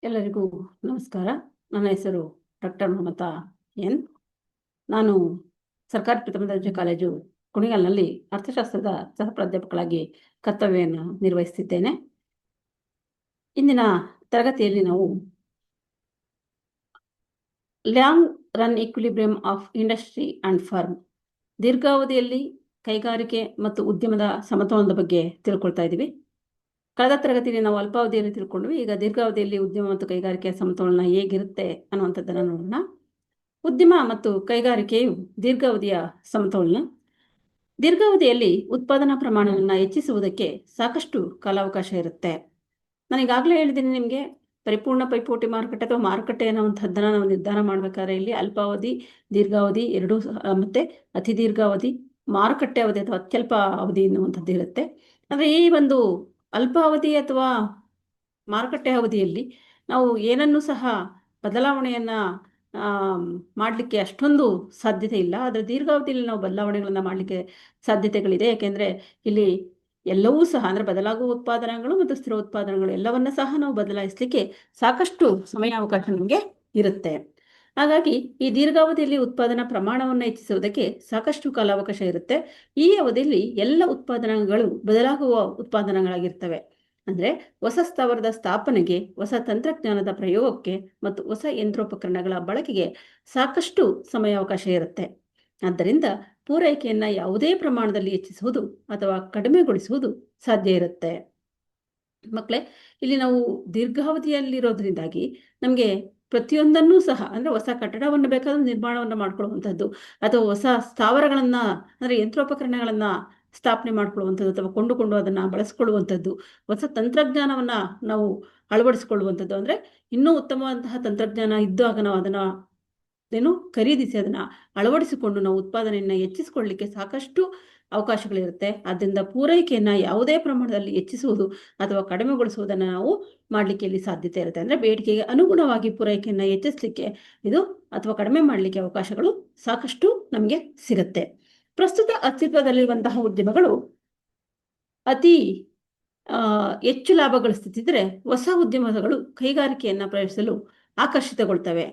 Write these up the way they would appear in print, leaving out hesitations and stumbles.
ಎಲ್ಲರಿಗೂ ನಮಸ್ಕಾರ. ನನ್ನ ಹೆಸರು ಡಾಕ್ಟರ್ ಮಮತಾ ಎನ್. ನಾನು ಸರ್ಕಾರಿ ಪ್ರಥಮ ದರ್ಜೆ ಕಾಲೇಜು ಕುಣಿಗಲ್ನಲ್ಲಿ ಅರ್ಥಶಾಸ್ತ್ರದ ಸಹ ಪ್ರಾಧ್ಯಾಪಕಳಾಗಿ ಕರ್ತವ್ಯವನ್ನು ನಿರ್ವಹಿಸುತ್ತಿದ್ದೇನೆ. ಇಂದಿನ ತರಗತಿಯಲ್ಲಿ ನಾವು long run equilibrium of industry and firm, ದೀರ್ಘಾವಧಿಯಲ್ಲಿ ಕೈಗಾರಿಕೆ ಮತ್ತು ಉದ್ಯಮದ ಸಮತೋಲನದ ಬಗ್ಗೆ ತಿಳ್ಕೊಳ್ತಾ ಇದ್ದೀವಿ. ಕಳೆದ ತರಗತಿಯಲ್ಲಿ ನಾವು ಅಲ್ಪಾವಧಿಯಲ್ಲಿ ತಿಳ್ಕೊಂಡ್ವಿ. ಈಗ ದೀರ್ಘಾವಧಿಯಲ್ಲಿ ಉದ್ಯಮ ಮತ್ತು ಕೈಗಾರಿಕೆಯ ಸಮತೋಲನ ಹೇಗಿರುತ್ತೆ ಅನ್ನುವಂಥದ್ದನ್ನು ನೋಡೋಣ. ಉದ್ಯಮ ಮತ್ತು ಕೈಗಾರಿಕೆಯು ದೀರ್ಘಾವಧಿಯ ಸಮತೋಲನ. ದೀರ್ಘಾವಧಿಯಲ್ಲಿ ಉತ್ಪಾದನಾ ಪ್ರಮಾಣವನ್ನು ಹೆಚ್ಚಿಸುವುದಕ್ಕೆ ಸಾಕಷ್ಟು ಕಾಲಾವಕಾಶ ಇರುತ್ತೆ. ನಾನು ಈಗಾಗಲೇ ಹೇಳಿದ್ದೀನಿ ನಿಮಗೆ, ಪರಿಪೂರ್ಣ ಪೈಪೋಟಿ ಮಾರುಕಟ್ಟೆ ಅಥವಾ ಮಾರುಕಟ್ಟೆ ಅನ್ನುವಂಥದ್ದನ್ನು ನಾವು ನಿರ್ಧಾರ ಮಾಡಬೇಕಾದ್ರೆ ಇಲ್ಲಿ ಅಲ್ಪಾವಧಿ, ದೀರ್ಘಾವಧಿ ಎರಡೂ ಮತ್ತು ಅತಿ ದೀರ್ಘಾವಧಿ, ಮಾರುಕಟ್ಟೆ ಅವಧಿ ಅಥವಾ ಅತ್ಯಲ್ಪ ಅವಧಿ ಎನ್ನುವಂಥದ್ದು ಇರುತ್ತೆ. ಅಂದರೆ ಈ ಒಂದು ಅಲ್ಪಾವಧಿ ಅಥವಾ ಮಾರುಕಟ್ಟೆ ಅವಧಿಯಲ್ಲಿ ನಾವು ಏನನ್ನೂ ಸಹ ಬದಲಾವಣೆಯನ್ನು ಮಾಡಲಿಕ್ಕೆ ಅಷ್ಟೊಂದು ಸಾಧ್ಯತೆ ಇಲ್ಲ. ಆದರೆ ದೀರ್ಘಾವಧಿಯಲ್ಲಿ ನಾವು ಬದಲಾವಣೆಗಳನ್ನು ಮಾಡಲಿಕ್ಕೆ ಸಾಧ್ಯತೆಗಳಿದೆ. ಯಾಕೆಂದರೆ ಇಲ್ಲಿ ಎಲ್ಲವೂ ಸಹ ಅಂದರೆ ಬದಲಾಗುವ ಉತ್ಪಾದನೆಗಳು ಮತ್ತು ಸ್ಥಿರ ಉತ್ಪಾದನೆಗಳು ಎಲ್ಲವನ್ನ ಸಹ ನಾವು ಬದಲಾಯಿಸಲಿಕ್ಕೆ ಸಾಕಷ್ಟು ಸಮಯಾವಕಾಶ ನಮಗೆ ಇರುತ್ತೆ. ಹಾಗಾಗಿ ಈ ದೀರ್ಘಾವಧಿಯಲ್ಲಿ ಉತ್ಪಾದನಾ ಪ್ರಮಾಣವನ್ನು ಹೆಚ್ಚಿಸುವುದಕ್ಕೆ ಸಾಕಷ್ಟು ಕಾಲಾವಕಾಶ ಇರುತ್ತೆ. ಈ ಅವಧಿಯಲ್ಲಿ ಎಲ್ಲ ಉತ್ಪಾದನೆಗಳು ಬದಲಾಗುವ ಉತ್ಪಾದನೆಗಳಾಗಿರ್ತವೆ. ಅಂದರೆ ಹೊಸ ಸ್ಥಾವರದ ಸ್ಥಾಪನೆಗೆ, ಹೊಸ ತಂತ್ರಜ್ಞಾನದ ಪ್ರಯೋಗಕ್ಕೆ ಮತ್ತು ಹೊಸ ಯಂತ್ರೋಪಕರಣಗಳ ಬಳಕೆಗೆ ಸಾಕಷ್ಟು ಸಮಯಾವಕಾಶ ಇರುತ್ತೆ. ಆದ್ದರಿಂದ ಪೂರೈಕೆಯನ್ನು ಯಾವುದೇ ಪ್ರಮಾಣದಲ್ಲಿ ಹೆಚ್ಚಿಸುವುದು ಅಥವಾ ಕಡಿಮೆಗೊಳಿಸುವುದು ಸಾಧ್ಯ ಇರುತ್ತೆ. ಮಕ್ಕಳೇ, ಇಲ್ಲಿ ನಾವು ದೀರ್ಘಾವಧಿಯಲ್ಲಿರೋದ್ರಿಂದಾಗಿ ನಮಗೆ ಪ್ರತಿಯೊಂದನ್ನೂ ಸಹ ಅಂದರೆ ಹೊಸ ಕಟ್ಟಡವನ್ನು ಬೇಕಾದರೂ ನಿರ್ಮಾಣವನ್ನು ಮಾಡ್ಕೊಳ್ಳುವಂಥದ್ದು ಅಥವಾ ಹೊಸ ಸ್ಥಾವರಗಳನ್ನು ಅಂದರೆ ಯಂತ್ರೋಪಕರಣಗಳನ್ನು ಸ್ಥಾಪನೆ ಮಾಡ್ಕೊಳ್ಳುವಂಥದ್ದು ಅಥವಾ ಕೊಂಡುಕೊಂಡು ಅದನ್ನು ಬಳಸ್ಕೊಳ್ಳುವಂಥದ್ದು, ಹೊಸ ತಂತ್ರಜ್ಞಾನವನ್ನು ನಾವು ಅಳವಡಿಸ್ಕೊಳ್ಳುವಂಥದ್ದು. ಅಂದರೆ ಇನ್ನೂ ಉತ್ತಮವಾದಂತಹ ತಂತ್ರಜ್ಞಾನ ಇದ್ದಾಗ ನಾವು ಅದನ್ನು ಖರೀದಿಸಿ ಅದನ್ನು ಅಳವಡಿಸಿಕೊಂಡು ನಾವು ಉತ್ಪಾದನೆಯನ್ನು ಹೆಚ್ಚಿಸಿಕೊಳ್ಳಲಿಕ್ಕೆ ಸಾಕಷ್ಟು ಅವಕಾಶಗಳಿರುತ್ತೆ. ಆದ್ದರಿಂದ ಪೂರೈಕೆಯನ್ನು ಯಾವುದೇ ಪ್ರಮಾಣದಲ್ಲಿ ಹೆಚ್ಚಿಸುವುದು ಅಥವಾ ಕಡಿಮೆಗೊಳಿಸುವುದನ್ನು ನಾವು ಮಾಡಲಿಕ್ಕೆ ಇಲ್ಲಿ ಸಾಧ್ಯತೆ ಇರುತ್ತೆ. ಅಂದರೆ ಬೇಡಿಕೆಗೆ ಅನುಗುಣವಾಗಿ ಪೂರೈಕೆಯನ್ನು ಹೆಚ್ಚಿಸಲಿಕ್ಕೆ ಇದು ಅಥವಾ ಕಡಿಮೆ ಮಾಡಲಿಕ್ಕೆ ಅವಕಾಶಗಳು ಸಾಕಷ್ಟು ನಮಗೆ ಸಿಗುತ್ತೆ. ಪ್ರಸ್ತುತ ಅಸ್ತಿತ್ವದಲ್ಲಿರುವಂತಹ ಉದ್ಯಮಗಳು ಅತಿ ಹೆಚ್ಚು ಲಾಭ ಗಳಿಸುತ್ತಿದ್ದರೆ ಹೊಸ ಉದ್ಯಮಗಳು ಕೈಗಾರಿಕೆಯನ್ನು ಪ್ರವೇಶಿಸಲು ಆಕರ್ಷಿತಗೊಳ್ತವೆ.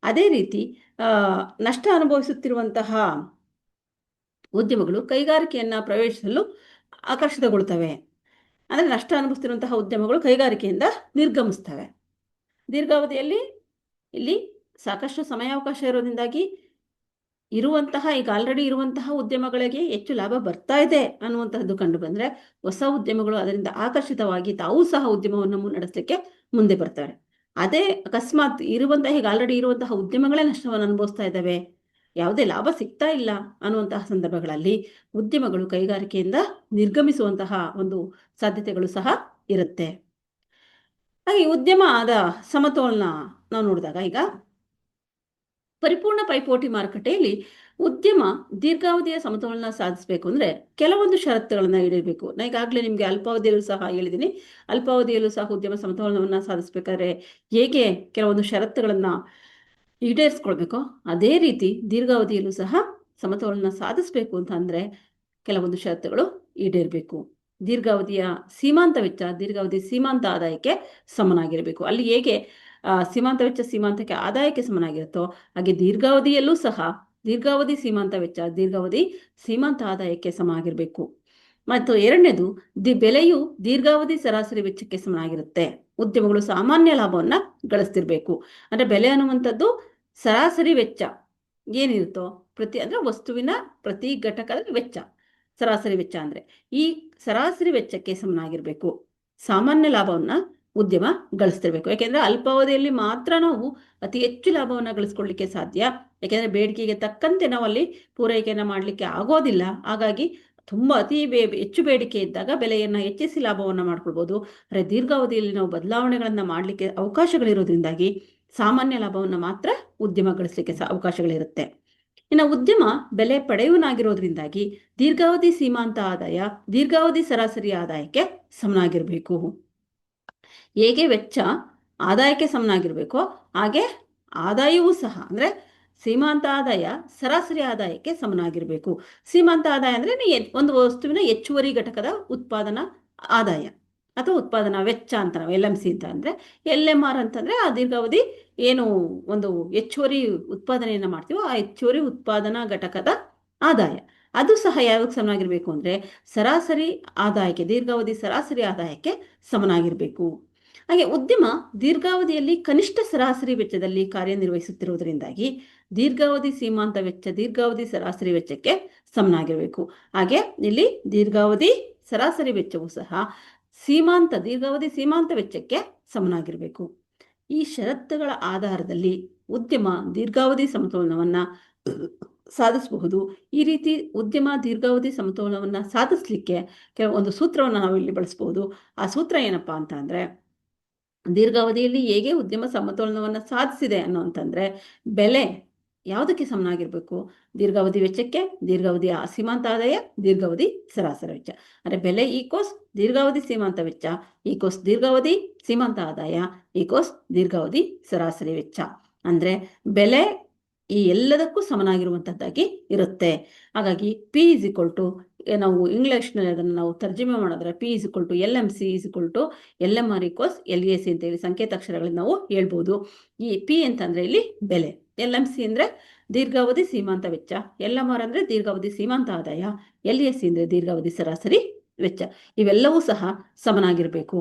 ಅದೇ ರೀತಿ ನಷ್ಟ ಅನುಭವಿಸುತ್ತಿರುವಂತಹ ಉದ್ಯಮಗಳು ಕೈಗಾರಿಕೆಯನ್ನು ಪ್ರವೇಶಿಸಲು ಆಕರ್ಷಿತಗೊಳ್ತವೆ. ಅಂದರೆ ನಷ್ಟ ಅನುಭವಿಸುತ್ತಿರುವಂತಹ ಉದ್ಯಮಗಳು ಕೈಗಾರಿಕೆಯಿಂದ ನಿರ್ಗಮಿಸ್ತವೆ. ದೀರ್ಘಾವಧಿಯಲ್ಲಿ ಇಲ್ಲಿ ಸಾಕಷ್ಟು ಸಮಯಾವಕಾಶ ಇರೋದ್ರಿಂದಾಗಿ ಈಗ ಆಲ್ರೆಡಿ ಇರುವಂತಹ ಉದ್ಯಮಗಳಿಗೆ ಹೆಚ್ಚು ಲಾಭ ಬರ್ತಾ ಇದೆ ಅನ್ನುವಂತಹದ್ದು ಕಂಡು ಬಂದರೆ ಹೊಸ ಉದ್ಯಮಗಳು ಅದರಿಂದ ಆಕರ್ಷಿತವಾಗಿ ತಾವೂ ಸಹ ಉದ್ಯಮವನ್ನು ಮುನ್ನಡೆಸಲಿಕ್ಕೆ ಮುಂದೆ ಬರ್ತಾರೆ. ಅದೇ ಅಕಸ್ಮಾತ್ ಈಗ ಆಲ್ರೆಡಿ ಇರುವಂತಹ ಉದ್ಯಮಗಳೇ ನಷ್ಟವನ್ನು ಅನುಭವಿಸ್ತಾ ಇದ್ದಾವೆ, ಯಾವುದೇ ಲಾಭ ಸಿಗ್ತಾ ಇಲ್ಲ ಅನ್ನುವಂತಹ ಸಂದರ್ಭಗಳಲ್ಲಿ ಉದ್ಯಮಗಳು ಕೈಗಾರಿಕೆಯಿಂದ ನಿರ್ಗಮಿಸುವಂತಹ ಒಂದು ಸಾಧ್ಯತೆಗಳು ಸಹ ಇರುತ್ತೆ. ಹಾಗೆ ಉದ್ಯಮದ ಸಮತೋಲನ ನಾವು ನೋಡಿದಾಗ ಈಗ ಪರಿಪೂರ್ಣ ಪೈಪೋಟಿ ಮಾರುಕಟ್ಟೆಯಲ್ಲಿ ಉದ್ಯಮ ದೀರ್ಘಾವಧಿಯ ಸಮತೋಲನ ಸಾಧಿಸಬೇಕು ಅಂದರೆ ಕೆಲವೊಂದು ಷರತ್ತುಗಳನ್ನು ಈಡೇರಬೇಕು. ನಾನು ಈಗಾಗಲೇ ನಿಮಗೆ ಅಲ್ಪಾವಧಿಯಲ್ಲೂ ಸಹ ಹೇಳಿದ್ದೀನಿ. ಅಲ್ಪಾವಧಿಯಲ್ಲೂ ಸಹ ಉದ್ಯಮ ಸಮತೋಲನವನ್ನು ಸಾಧಿಸಬೇಕಾದ್ರೆ ಹೇಗೆ ಕೆಲವೊಂದು ಷರತ್ತುಗಳನ್ನು ಈಡೇರಿಸ್ಕೊಳ್ಬೇಕು, ಅದೇ ರೀತಿ ದೀರ್ಘಾವಧಿಯಲ್ಲೂ ಸಹ ಸಮತೋಲನ ಸಾಧಿಸಬೇಕು ಅಂತ ಅಂದರೆ ಕೆಲವೊಂದು ಷರತ್ತುಗಳು ಈಡೇರಬೇಕು. ದೀರ್ಘಾವಧಿಯ ಸೀಮಾಂತ ವೆಚ್ಚ ದೀರ್ಘಾವಧಿ ಸೀಮಾಂತ ಆದಾಯಕ್ಕೆ ಸಮನಾಗಿರಬೇಕು. ಅಲ್ಲಿ ಹೇಗೆ ಸೀಮಾಂತ ವೆಚ್ಚ ಸೀಮಾಂತಕ್ಕೆ ಆದಾಯಕ್ಕೆ ಸಮನಾಗಿರುತ್ತೋ ಹಾಗೆ ದೀರ್ಘಾವಧಿಯಲ್ಲೂ ಸಹ ದೀರ್ಘಾವಧಿ ಸೀಮಾಂತ ವೆಚ್ಚ ದೀರ್ಘಾವಧಿ ಸೀಮಾಂತ ಆದಾಯಕ್ಕೆ ಸಮ ಆಗಿರಬೇಕು. ಮತ್ತು ಎರಡನೇದು ಬೆಲೆಯು ದೀರ್ಘಾವಧಿ ಸರಾಸರಿ ವೆಚ್ಚಕ್ಕೆ ಸಮನಾಗಿರುತ್ತೆ. ಉದ್ಯಮಗಳು ಸಾಮಾನ್ಯ ಲಾಭವನ್ನು ಗಳಿಸ್ತಿರ್ಬೇಕು. ಅಂದರೆ ಬೆಲೆ ಅನ್ನುವಂಥದ್ದು ಸರಾಸರಿ ವೆಚ್ಚ ಏನಿರುತ್ತೋ ಅಂದರೆ ವಸ್ತುವಿನ ಪ್ರತಿ ಘಟಕದ ವೆಚ್ಚ ಸರಾಸರಿ ವೆಚ್ಚ ಅಂದರೆ ಈ ಸರಾಸರಿ ವೆಚ್ಚಕ್ಕೆ ಸಮನಾಗಿರಬೇಕು. ಸಾಮಾನ್ಯ ಲಾಭವನ್ನು ಉದ್ಯಮ ಗಳಿಸ್ತಿರ್ಬೇಕು. ಯಾಕೆಂದರೆ ಅಲ್ಪಾವಧಿಯಲ್ಲಿ ಮಾತ್ರ ನಾವು ಅತಿ ಹೆಚ್ಚು ಲಾಭವನ್ನು ಗಳಿಸ್ಕೊಳ್ಳಿಕ್ಕೆ ಸಾಧ್ಯ. ಯಾಕೆಂದರೆ ಬೇಡಿಕೆಗೆ ತಕ್ಕಂತೆ ನಾವು ಅಲ್ಲಿ ಪೂರೈಕೆಯನ್ನು ಮಾಡಲಿಕ್ಕೆ ಆಗೋದಿಲ್ಲ. ಹಾಗಾಗಿ ಅತಿ ಹೆಚ್ಚು ಬೇಡಿಕೆ ಇದ್ದಾಗ ಬೆಲೆಯನ್ನು ಹೆಚ್ಚಿಸಿ ಲಾಭವನ್ನು ಮಾಡ್ಕೊಳ್ಬೋದು. ಆದರೆ ದೀರ್ಘಾವಧಿಯಲ್ಲಿ ನಾವು ಬದಲಾವಣೆಗಳನ್ನು ಮಾಡಲಿಕ್ಕೆ ಅವಕಾಶಗಳಿರೋದ್ರಿಂದಾಗಿ ಸಾಮಾನ್ಯ ಲಾಭವನ್ನು ಮಾತ್ರ ಉದ್ಯಮ ಗಳಿಸಲಿಕ್ಕೆ ಅವಕಾಶಗಳಿರುತ್ತೆ. ಇನ್ನು ಉದ್ಯಮ ಬೆಲೆ ಪಡೆಯುವನಾಗಿರೋದ್ರಿಂದಾಗಿ ದೀರ್ಘಾವಧಿ ಸೀಮಾಂತ ಆದಾಯ ದೀರ್ಘಾವಧಿ ಸರಾಸರಿ ಆದಾಯಕ್ಕೆ ಸಮನಾಗಿರಬೇಕು. ಹೇಗೆ ವೆಚ್ಚ ಆದಾಯಕ್ಕೆ ಸಮನಾಗಿರಬೇಕೋ ಹಾಗೆ ಆದಾಯವೂ ಸಹ ಅಂದರೆ ಸೀಮಾಂತ ಆದಾಯ ಸರಾಸರಿ ಆದಾಯಕ್ಕೆ ಸಮನಾಗಿರಬೇಕು. ಸೀಮಾಂತ ಆದಾಯ ಅಂದರೆ ಒಂದು ವಸ್ತುವಿನ ಹೆಚ್ಚುವರಿ ಘಟಕದ ಉತ್ಪಾದನಾ ಆದಾಯ. ಅಥವಾ ಉತ್ಪಾದನಾ ವೆಚ್ಚ ಅಂತ ನಾವು LMC ಅಂತ ಅಂದರೆ, LMR ಅಂತಂದರೆ ಆ ದೀರ್ಘಾವಧಿ ಏನು ಒಂದು ಹೆಚ್ಚುವರಿ ಉತ್ಪಾದನೆಯನ್ನು ಮಾಡ್ತೀವೋ ಆ ಹೆಚ್ಚುವರಿ ಉತ್ಪಾದನಾ ಘಟಕದ ಆದಾಯ. ಅದು ಸಹ ಯಾವಾಗ ಸಮನಾಗಿರಬೇಕು ಅಂದರೆ ಸರಾಸರಿ ಆದಾಯಕ್ಕೆ, ದೀರ್ಘಾವಧಿ ಸರಾಸರಿ ಆದಾಯಕ್ಕೆ ಸಮನಾಗಿರಬೇಕು. ಹಾಗೆ ಉದ್ಯಮ ದೀರ್ಘಾವಧಿಯಲ್ಲಿ ಕನಿಷ್ಠ ಸರಾಸರಿ ವೆಚ್ಚದಲ್ಲಿ ಕಾರ್ಯನಿರ್ವಹಿಸುತ್ತಿರುವುದರಿಂದಾಗಿ ದೀರ್ಘಾವಧಿ ಸೀಮಾಂತ ವೆಚ್ಚ ದೀರ್ಘಾವಧಿ ಸರಾಸರಿ ವೆಚ್ಚಕ್ಕೆ ಸಮನಾಗಿರಬೇಕು. ಹಾಗೆ ಇಲ್ಲಿ ದೀರ್ಘಾವಧಿ ಸರಾಸರಿ ವೆಚ್ಚವು ಸಹ ದೀರ್ಘಾವಧಿ ಸೀಮಾಂತ ವೆಚ್ಚಕ್ಕೆ ಸಮನಾಗಿರಬೇಕು. ಈ ಷರತ್ತುಗಳ ಆಧಾರದಲ್ಲಿ ಉದ್ಯಮ ದೀರ್ಘಾವಧಿ ಸಮತೋಲನವನ್ನು ಸಾಧಿಸಬಹುದು. ಈ ರೀತಿ ಉದ್ಯಮ ದೀರ್ಘಾವಧಿ ಸಮತೋಲನವನ್ನು ಸಾಧಿಸಲಿಕ್ಕೆ ಕೆಲವೊಂದು ಸೂತ್ರವನ್ನು ನಾವು ಇಲ್ಲಿ ಬಳಸಬಹುದು. ಆ ಸೂತ್ರ ಏನಪ್ಪ ಅಂತ ಅಂದರೆ, ದೀರ್ಘಾವಧಿಯಲ್ಲಿ ಹೇಗೆ ಉದ್ಯಮ ಸಮತೋಲನವನ್ನು ಸಾಧಿಸಿದೆ ಅನ್ನೋಂತಂದರೆ, ಬೆಲೆ ಯಾವುದಕ್ಕೆ ಸಮನಾಗಿರಬೇಕು? ದೀರ್ಘಾವಧಿ ವೆಚ್ಚಕ್ಕೆ, ದೀರ್ಘಾವಧಿ ಸೀಮಾಂತ ಆದಾಯ, ದೀರ್ಘಾವಧಿ ಸರಾಸರಿ ವೆಚ್ಚ. ಅಂದರೆ ಬೆಲೆ ಈಕ್ವಸ್ ದೀರ್ಘಾವಧಿ ಸೀಮಾಂತ ವೆಚ್ಚ ಈಕ್ವಸ್ ದೀರ್ಘಾವಧಿ ಸೀಮಾಂತ ಆದಾಯ ಈಕ್ವಸ್ ದೀರ್ಘಾವಧಿ ಸರಾಸರಿ ವೆಚ್ಚ. ಅಂದರೆ ಬೆಲೆ ಈ ಎಲ್ಲದಕ್ಕೂ ಸಮನಾಗಿರುವಂಥದ್ದಾಗಿ ಇರುತ್ತೆ. ಹಾಗಾಗಿ P ನಾವು ಇಂಗ್ಲಿಷ್ನಲ್ಲಿ ಅದನ್ನು ನಾವು ತರ್ಜುಮೆ ಮಾಡಿದ್ರೆ P LMC LMR LAC ಅಂತ ಹೇಳಿ ಸಂಕೇತಾಕ್ಷರಗಳಲ್ಲಿ ನಾವು ಹೇಳ್ಬೋದು. ಈ P ಅಂತಂದರೆ ಇಲ್ಲಿ ಬೆಲೆ, LMC ಅಂದರೆ ದೀರ್ಘಾವಧಿ ಸೀಮಾಂತ ವೆಚ್ಚ, LMR ಅಂದರೆ ದೀರ್ಘಾವಧಿ ಸೀಮಾಂತ ಆದಾಯ, LAC ಅಂದರೆ ದೀರ್ಘಾವಧಿ ಸರಾಸರಿ ವೆಚ್ಚ. ಇವೆಲ್ಲವೂ ಸಹ ಸಮನಾಗಿರಬೇಕು.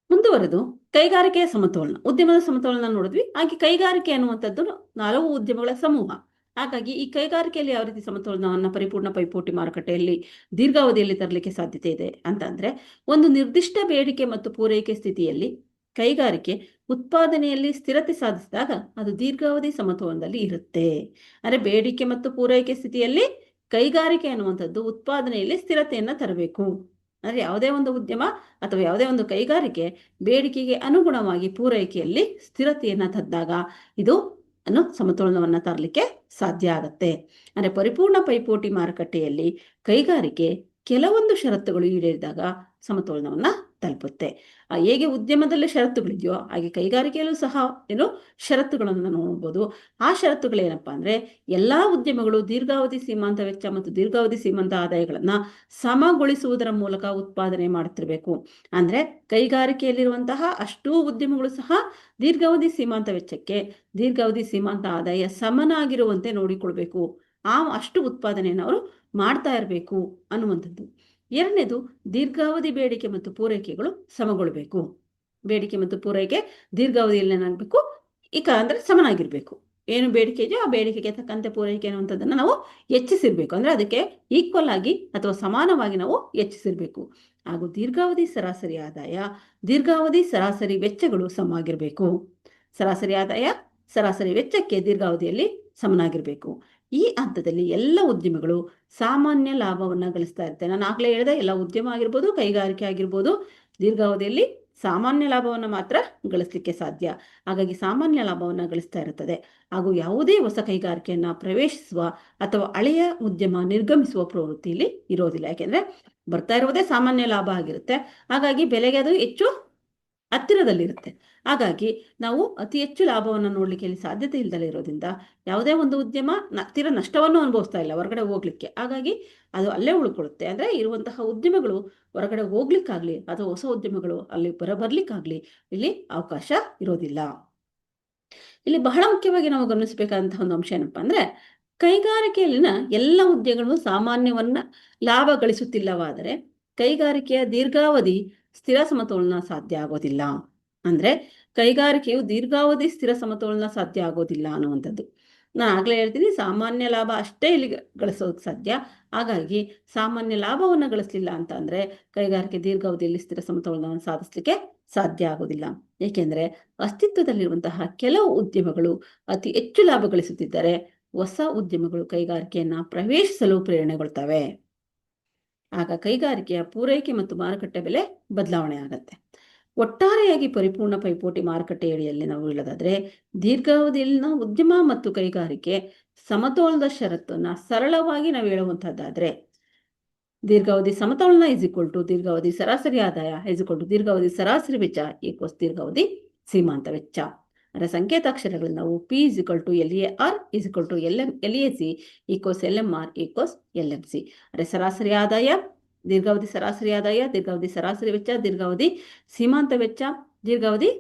ಮುಂದುವರೆದು ಕೈಗಾರಿಕೆಯ ಸಮತೋಲನ, ಉದ್ಯಮದ ಸಮತೋಲನ ನೋಡಿದ್ವಿ. ಹಾಗೆ ಕೈಗಾರಿಕೆ ಅನ್ನುವಂಥದ್ದು 4 ಉದ್ಯಮಗಳ ಸಮೂಹ. ಹಾಗಾಗಿ ಈ ಕೈಗಾರಿಕೆಯಲ್ಲಿ ಯಾವ ರೀತಿ ಸಮತೋಲನವನ್ನು ಪರಿಪೂರ್ಣ ಪೈಪೋಟಿ ಮಾರುಕಟ್ಟೆಯಲ್ಲಿ ದೀರ್ಘಾವಧಿಯಲ್ಲಿ ತರಲಿಕ್ಕೆ ಸಾಧ್ಯತೆ ಇದೆ ಅಂತಂದರೆ, ಒಂದು ನಿರ್ದಿಷ್ಟ ಬೇಡಿಕೆ ಮತ್ತು ಪೂರೈಕೆ ಸ್ಥಿತಿಯಲ್ಲಿ ಕೈಗಾರಿಕೆ ಉತ್ಪಾದನೆಯಲ್ಲಿ ಸ್ಥಿರತೆ ಸಾಧಿಸಿದಾಗ ಅದು ದೀರ್ಘಾವಧಿ ಸಮತೋಲನದಲ್ಲಿ ಇರುತ್ತೆ. ಅಂದರೆ ಬೇಡಿಕೆ ಮತ್ತು ಪೂರೈಕೆ ಸ್ಥಿತಿಯಲ್ಲಿ ಕೈಗಾರಿಕೆ ಅನ್ನುವಂಥದ್ದು ಉತ್ಪಾದನೆಯಲ್ಲಿ ಸ್ಥಿರತೆಯನ್ನು ತರಬೇಕು. ಅಂದರೆ ಯಾವುದೇ ಒಂದು ಉದ್ಯಮ ಅಥವಾ ಯಾವುದೇ ಒಂದು ಕೈಗಾರಿಕೆ ಬೇಡಿಕೆಗೆ ಅನುಗುಣವಾಗಿ ಪೂರೈಕೆಯಲ್ಲಿ ಸ್ಥಿರತೆಯನ್ನು ತಂದಾಗ ಇದು ಸಮತೋಲನವನ್ನು ತರಲಿಕ್ಕೆ ಸಾಧ್ಯ ಆಗುತ್ತೆ. ಅಂದರೆ ಪರಿಪೂರ್ಣ ಪೈಪೋಟಿ ಮಾರುಕಟ್ಟೆಯಲ್ಲಿ ಕೈಗಾರಿಕೆ ಕೆಲವೊಂದು ಷರತ್ತುಗಳು ಈಡೇರಿದಾಗ ಸಮತೋಲನವನ್ನು ತಲುಪುತ್ತೆ. ಹೇಗೆ ಉದ್ಯಮದಲ್ಲಿ ಷರತ್ತುಗಳಿದೆಯೋ ಹಾಗೆ ಕೈಗಾರಿಕೆಯಲ್ಲೂ ಸಹ ಷರತ್ತುಗಳನ್ನು ನೋಡ್ಬೋದು. ಆ ಷರತ್ತುಗಳೇನಪ್ಪ ಅಂದರೆ, ಎಲ್ಲ ಉದ್ಯಮಗಳು ದೀರ್ಘಾವಧಿ ಸೀಮಾಂತ ವೆಚ್ಚ ಮತ್ತು ದೀರ್ಘಾವಧಿ ಸೀಮಾಂತ ಆದಾಯಗಳನ್ನು ಸಮಗೊಳಿಸುವುದರ ಮೂಲಕ ಉತ್ಪಾದನೆ ಮಾಡುತ್ತಿರಬೇಕು. ಅಂದರೆ ಕೈಗಾರಿಕೆಯಲ್ಲಿರುವಂತಹ ಅಷ್ಟೂ ಉದ್ಯಮಗಳು ಸಹ ದೀರ್ಘಾವಧಿ ಸೀಮಾಂತ ವೆಚ್ಚಕ್ಕೆ ದೀರ್ಘಾವಧಿ ಸೀಮಾಂತ ಆದಾಯ ಸಮನಾಗಿರುವಂತೆ ನೋಡಿಕೊಳ್ಬೇಕು. ಅಷ್ಟು ಉತ್ಪಾದನೆಯನ್ನು ಅವರು ಮಾಡ್ತಾ ಇರಬೇಕು ಅನ್ನುವಂಥದ್ದು. ಎರಡನೇದು, ದೀರ್ಘಾವಧಿ ಬೇಡಿಕೆ ಮತ್ತು ಪೂರೈಕೆಗಳು ಸಮಗೊಳ್ಳಬೇಕು. ಬೇಡಿಕೆ ಮತ್ತು ಪೂರೈಕೆ ದೀರ್ಘಾವಧಿಯಲ್ಲಿ ಏನಾಗಬೇಕು? ಅಂದರೆ ಸಮನಾಗಿರಬೇಕು. ಏನು ಬೇಡಿಕೆ ಇದೆಯೋ ಆ ಬೇಡಿಕೆಗೆ ತಕ್ಕಂತೆ ಪೂರೈಕೆ ಅನ್ನುವಂಥದ್ದನ್ನು ನಾವು ಹೆಚ್ಚಿಸಿರ್ಬೇಕು. ಅಂದರೆ ಅದಕ್ಕೆ ಈಕ್ವಲ್ ಆಗಿ ಅಥವಾ ಸಮಾನವಾಗಿ ನಾವು ಹೆಚ್ಚಿಸಿರ್ಬೇಕು. ಹಾಗೂ ದೀರ್ಘಾವಧಿ ಸರಾಸರಿ ಆದಾಯ ದೀರ್ಘಾವಧಿ ಸರಾಸರಿ ವೆಚ್ಚಗಳು ಸಮವಾಗಿರಬೇಕು. ಸರಾಸರಿ ಆದಾಯ ಸರಾಸರಿ ವೆಚ್ಚಕ್ಕೆ ದೀರ್ಘಾವಧಿಯಲ್ಲಿ ಸಮನಾಗಿರಬೇಕು. ಈ ಹಂತದಲ್ಲಿ ಎಲ್ಲ ಉದ್ಯಮಗಳು ಸಾಮಾನ್ಯ ಲಾಭವನ್ನು ಗಳಿಸ್ತಾ ಇರುತ್ತೆ. ನಾನು ಆಗಲೇ ಹೇಳಿದೆ, ಎಲ್ಲ ಉದ್ಯಮ ಆಗಿರ್ಬೋದು, ಕೈಗಾರಿಕೆ ಆಗಿರ್ಬೋದು, ದೀರ್ಘಾವಧಿಯಲ್ಲಿ ಸಾಮಾನ್ಯ ಲಾಭವನ್ನು ಮಾತ್ರ ಗಳಿಸಲಿಕ್ಕೆ ಸಾಧ್ಯ. ಹಾಗಾಗಿ ಸಾಮಾನ್ಯ ಲಾಭವನ್ನು ಗಳಿಸ್ತಾ ಇರುತ್ತದೆ. ಹಾಗೂ ಯಾವುದೇ ಹೊಸ ಕೈಗಾರಿಕೆಯನ್ನು ಪ್ರವೇಶಿಸುವ ಅಥವಾ ಹಳೆಯ ಉದ್ಯಮ ನಿರ್ಗಮಿಸುವ ಪ್ರವೃತ್ತಿಯಲ್ಲಿ ಇರೋದಿಲ್ಲ. ಯಾಕೆಂದರೆ ಬರ್ತಾ ಇರುವುದೇ ಸಾಮಾನ್ಯ ಲಾಭ ಆಗಿರುತ್ತೆ. ಹಾಗಾಗಿ ಬೆಲೆಗೆ ಅದು ಹೆಚ್ಚು ಹತ್ತಿರದಲ್ಲಿರುತ್ತೆ. ಹಾಗಾಗಿ ನಾವು ಅತಿ ಹೆಚ್ಚು ಲಾಭವನ್ನು ನೋಡಲಿಕ್ಕೆ ಇಲ್ಲಿ ಸಾಧ್ಯತೆ ಇಲ್ಲದಲೇ ಇರೋದ್ರಿಂದ ಯಾವುದೇ ಒಂದು ಉದ್ಯಮ ತೀರ ನಷ್ಟವನ್ನು ಅನುಭವಿಸ್ತಾ ಇಲ್ಲ ಹೊರಗಡೆ ಹೋಗ್ಲಿಕ್ಕೆ. ಹಾಗಾಗಿ ಅದು ಅಲ್ಲೇ ಉಳ್ಕೊಳ್ಳುತ್ತೆ. ಅಂದರೆ ಇರುವಂತಹ ಉದ್ಯಮಗಳು ಹೊರಗಡೆ ಹೋಗ್ಲಿಕ್ಕಾಗಲಿ ಅಥವಾ ಹೊಸ ಉದ್ಯಮಗಳು ಅಲ್ಲಿ ಬರ್ಲಿಕ್ಕಾಗಲಿ ಇಲ್ಲಿ ಅವಕಾಶ ಇರೋದಿಲ್ಲ. ಇಲ್ಲಿ ಬಹಳ ಮುಖ್ಯವಾಗಿ ನಾವು ಗಮನಿಸಬೇಕಾದಂತಹ ಒಂದು ಅಂಶ ಏನಪ್ಪ ಅಂದರೆ, ಕೈಗಾರಿಕೆಯಲ್ಲಿನ ಎಲ್ಲ ಉದ್ಯಮಗಳು ಸಾಮಾನ್ಯವನ್ನ ಲಾಭ ಗಳಿಸುತ್ತಿಲ್ಲವಾದರೆ ಕೈಗಾರಿಕೆಯ ದೀರ್ಘಾವಧಿ ಸ್ಥಿರ ಸಮತೋಲನ ಸಾಧ್ಯ ಆಗೋದಿಲ್ಲ. ಅಂದರೆ ಕೈಗಾರಿಕೆಯು ದೀರ್ಘಾವಧಿ ಸ್ಥಿರ ಸಮತೋಲನ ಸಾಧ್ಯ ಆಗೋದಿಲ್ಲ ಅನ್ನುವಂಥದ್ದು. ನಾನು ಆಗಲೇ ಹೇಳ್ತೀನಿ, ಸಾಮಾನ್ಯ ಲಾಭ ಅಷ್ಟೇ ಇಲ್ಲಿ ಗಳಿಸೋದಕ್ಕೆ ಸಾಧ್ಯ. ಹಾಗಾಗಿ ಸಾಮಾನ್ಯ ಲಾಭವನ್ನು ಗಳಿಸಲಿಲ್ಲ ಅಂತ ಅಂದರೆ ಕೈಗಾರಿಕೆ ದೀರ್ಘಾವಧಿಯಲ್ಲಿ ಸ್ಥಿರ ಸಮತೋಲನವನ್ನು ಸಾಧಿಸಲಿಕ್ಕೆ ಸಾಧ್ಯ ಆಗೋದಿಲ್ಲ. ಏಕೆಂದರೆ ಅಸ್ತಿತ್ವದಲ್ಲಿರುವಂತಹ ಕೆಲವು ಉದ್ಯಮಗಳು ಅತಿ ಹೆಚ್ಚು ಲಾಭ ಗಳಿಸುತ್ತಿದ್ದರೆ ಹೊಸ ಉದ್ಯಮಗಳು ಕೈಗಾರಿಕೆಯನ್ನು ಪ್ರವೇಶಿಸಲು ಪ್ರೇರಣೆಗೊಳ್ತವೆ. ಆಗ ಕೈಗಾರಿಕೆಯ ಪೂರೈಕೆ ಮತ್ತು ಮಾರುಕಟ್ಟೆ ಬೆಲೆ ಬದಲಾವಣೆ ಆಗುತ್ತೆ. ಒಟ್ಟಾರೆಯಾಗಿ ಪರಿಪೂರ್ಣ ಪೈಪೋಟಿ ಮಾರುಕಟ್ಟೆಯಡಿಯಲ್ಲಿ ನಾವು ಹೇಳೋದಾದ್ರೆ, ದೀರ್ಘಾವಧಿಯಲ್ಲಿನ ಉದ್ಯಮ ಮತ್ತು ಕೈಗಾರಿಕೆ ಸಮತೋಲನದ ಷರತ್ತನ್ನು ಸರಳವಾಗಿ ನಾವು ಹೇಳುವಂತಹದ್ದಾದ್ರೆ, ದೀರ್ಘಾವಧಿ ಸಮತೋಲನ ದೀರ್ಘಾವಧಿ ಸರಾಸರಿ ಆದಾಯ ದೀರ್ಘಾವಧಿ ಸರಾಸರಿ ವೆಚ್ಚ ದೀರ್ಘಾವಧಿ ಸೀಮಾಂತ ವೆಚ್ಚ. ಅದರ ಸಂಕೇತಾಕ್ಷರಗಳು ನಾವು P LAR LAC equals LMR equals LMC. ಅಂದರೆ ಸರಾಸರಿ ಆದಾಯ, ದೀರ್ಘಾವಧಿ ಸರಾಸರಿ ಆದಾಯ, ದೀರ್ಘಾವಧಿ ಸರಾಸರಿ ವೆಚ್ಚ, ದೀರ್ಘಾವಧಿ ಸೀಮಾಂತ ವೆಚ್ಚ, ದೀರ್ಘಾವಧಿ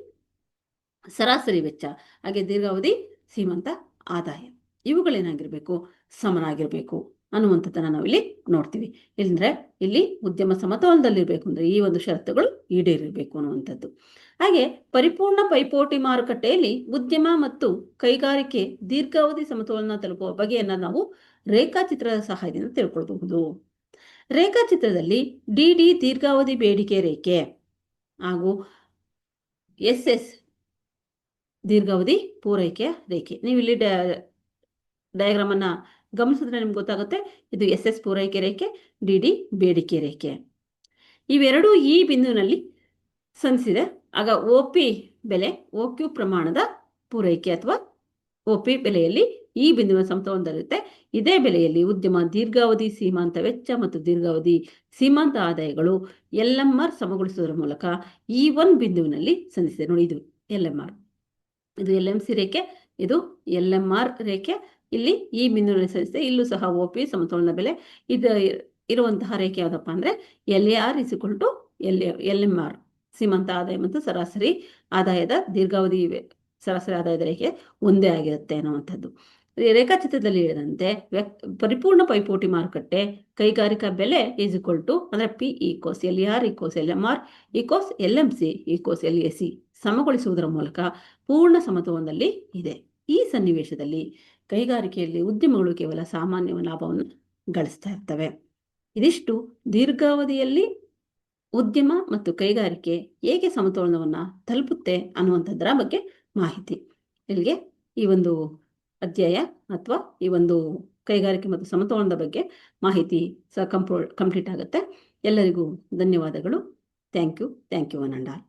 ಸರಾಸರಿ ವೆಚ್ಚ, ಹಾಗೆ ದೀರ್ಘಾವಧಿ ಸೀಮಾಂತ ಆದಾಯ ಇವುಗಳೇನಾಗಿರಬೇಕು, ಸಮನಾಗಿರಬೇಕು ಅನ್ನುವಂಥದ್ದನ್ನು ನಾವಿಲ್ಲಿ ನೋಡ್ತೀವಿ. ಇಲ್ಲಂದ್ರೆ ಇಲ್ಲಿ ಉದ್ಯಮ ಸಮತೋಲನದಲ್ಲಿರಬೇಕು ಅಂದರೆ ಈ ಒಂದು ಷರತ್ತುಗಳು ಈಡೇರಿರಬೇಕು ಅನ್ನುವಂಥದ್ದು. ಹಾಗೆ ಪರಿಪೂರ್ಣ ಪೈಪೋಟಿ ಮಾರುಕಟ್ಟೆಯಲ್ಲಿ ಉದ್ಯಮ ಮತ್ತು ಕೈಗಾರಿಕೆ ದೀರ್ಘಾವಧಿ ಸಮತೋಲನ ತಲುಪುವ ಬಗೆಯನ್ನು ನಾವು ರೇಖಾಚಿತ್ರದ ಸಹಾಯದಿಂದ ತಿಳ್ಕೊಳ್ಬಹುದು. ರೇಖಾಚಿತ್ರದಲ್ಲಿ ಡಿ ದೀರ್ಘಾವಧಿ ಬೇಡಿಕೆ ರೇಖೆ ಹಾಗೂ SS ದೀರ್ಘಾವಧಿ ಪೂರೈಕೆಯ ರೇಖೆ. ನೀವು ಇಲ್ಲಿ ಡಯಾಗ್ರಾಮ್ ಅನ್ನ ಗಮನಿಸಿದ್ರೆ ನಿಮ್ಗೆ ಗೊತ್ತಾಗುತ್ತೆ, ಇದು SS ಪೂರೈಕೆ ರೇಖೆ, DD ಬೇಡಿಕೆ ರೇಖೆ. ಇವೆರಡೂ ಈ ಬಿಂದುವಿನಲ್ಲಿ ಸಂಧಿಸಿದೆ. ಆಗ OP ಬೆಲೆ OQ ಪ್ರಮಾಣದ ಪೂರೈಕೆ ಅಥವಾ OP ಬೆಲೆಯಲ್ಲಿ ಈ ಬಿಂದುವಿನ ಸಮತೋಲನದಲ್ಲಿರುತ್ತೆ. ಇದೇ ಬೆಲೆಯಲ್ಲಿ ಉದ್ಯಮ ದೀರ್ಘಾವಧಿ ಸೀಮಾಂತ ವೆಚ್ಚ ಮತ್ತು ದೀರ್ಘಾವಧಿ ಸೀಮಾಂತ ಆದಾಯಗಳು LMR ಸಮಗೊಳಿಸುವುದರ ಮೂಲಕ ಈ ಒಂದು ಬಿಂದುವಿನಲ್ಲಿ ಸಂಧಿಸಿದೆ. ನೋಡಿ, ಇದು LMR, ಇದು LMC ರೇಖೆ, ಇದು LMR ರೇಖೆ. ಇಲ್ಲಿ ಈ ಬಿಂದುವಿನಲ್ಲಿ ಸಂಧಿಸಿದೆ. ಇಲ್ಲೂ ಸಹ OP ಸಮತೋಲನ ಬೆಲೆ. ಇದು ಇರುವಂತಹ ರೇಖೆ ಯಾವುದಪ್ಪ ಅಂದರೆ LAR LMR ಸೀಮಾಂತ ಆದಾಯ ಮತ್ತು ಸರಾಸರಿ ಆದಾಯದ ದೀರ್ಘಾವಧಿ ಸರಾಸರಿ ಆದಾಯದ ರೇಖೆ ಒಂದೇ ಆಗಿರುತ್ತೆ ಅನ್ನುವಂಥದ್ದು. ರೇಖಾಚಿತ್ರದಲ್ಲಿ ಹೇಳಿದಂತೆ ಪರಿಪೂರ್ಣ ಪೈಪೋಟಿ ಮಾರುಕಟ್ಟೆ ಕೈಗಾರಿಕಾ ಬೆಲೆ ಅಂದರೆ P equals LAR equals LMR equals LMC equals LAC ಸಮಗೊಳಿಸುವುದರ ಮೂಲಕ ಪೂರ್ಣ ಸಮತೋಲನದಲ್ಲಿ ಇದೆ. ಈ ಸನ್ನಿವೇಶದಲ್ಲಿ ಕೈಗಾರಿಕೆಯಲ್ಲಿ ಉದ್ಯಮಗಳು ಕೇವಲ ಸಾಮಾನ್ಯ ಲಾಭವನ್ನು ಗಳಿಸ್ತಾ ಇರ್ತವೆ. ಇದಿಷ್ಟು ದೀರ್ಘಾವಧಿಯಲ್ಲಿ ಉದ್ಯಮ ಮತ್ತು ಕೈಗಾರಿಕೆ ಹೇಗೆ ಸಮತೋಲನವನ್ನು ತಲುಪುತ್ತೆ ಅನ್ನುವಂಥದ್ದರ ಬಗ್ಗೆ ಮಾಹಿತಿ. ಇಲ್ಲಿಗೆ ಈ ಒಂದು ಅಧ್ಯಾಯ ಅಥವಾ ಈ ಒಂದು ಕೈಗಾರಿಕೆ ಮತ್ತು ಸಮತೋಲನದ ಬಗ್ಗೆ ಮಾಹಿತಿ ಸಹ ಕಂಪ್ಲೀಟ್ ಆಗುತ್ತೆ. ಎಲ್ಲರಿಗೂ ಧನ್ಯವಾದಗಳು. Thank you one and all.